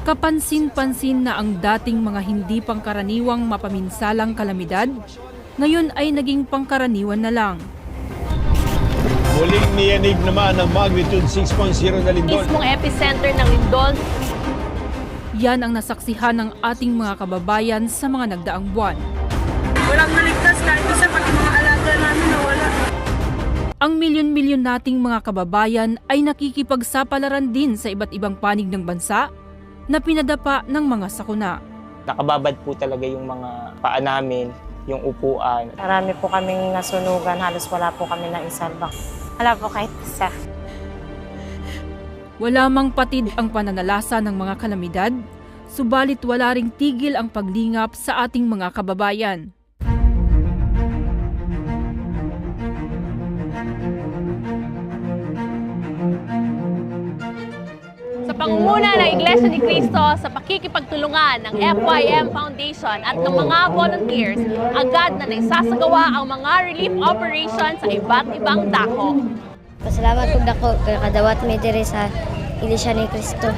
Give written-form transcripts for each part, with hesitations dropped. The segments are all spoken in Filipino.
Kapansin-pansin na ang dating mga hindi pangkaraniwang mapaminsalang kalamidad, ngayon ay naging pangkaraniwan na lang. Muling niyanig naman ang magnitude 6.0 na lindol. Mismong epicenter ng lindol. Yan ang nasaksihan ng ating mga kababayan sa mga nagdaang buwan. Walang naligtas kahit isa, pati mga alaga namin nawala. Ang milyon-milyon nating mga kababayan ay nakikipagsapalaran din sa iba't ibang panig ng bansa na pinadapa ng mga sakuna. Nakababad po talaga yung mga paa namin, yung upuan. Marami po kaming nasunugan, halos wala po kami na isalba. Wala po kahit isa. Wala mang patid ang pananalasa ng mga kalamidad, subalit wala ring tigil ang paglingap sa ating mga kababayan. Sa pangunguna ng Iglesia ni Cristo sa pakikipagtulungan ng FYM Foundation at ng mga volunteers, agad na naisasagawa ang mga relief operations sa iba't ibang dako. Pasalamat po dako kay kadawat mi diri sa Iglesia ni Cristo.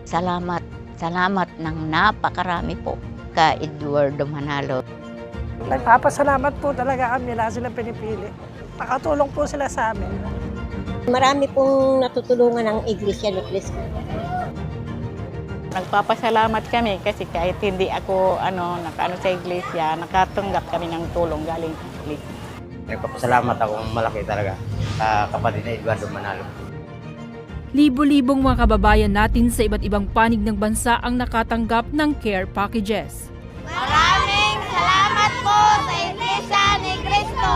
Salamat ng napakarami po ka Eduardo Manalo. Nagpapasalamat po talaga kami na sila pinipili. Nakatulong po sila sa amin. Marami pong natutulungan ng Iglesia ni Cristo. Nagpapasalamat kami kasi kahit hindi ako nakaano sa iglesia, nakatanggap kami ng tulong galing sa iglesia. Nagpapasalamat ako malaki talaga sa kapatid na Eduardo Manalo. Libo-libong mga kababayan natin sa iba't ibang panig ng bansa ang nakatanggap ng care packages. Maraming salamat po sa Iglesia ni Cristo.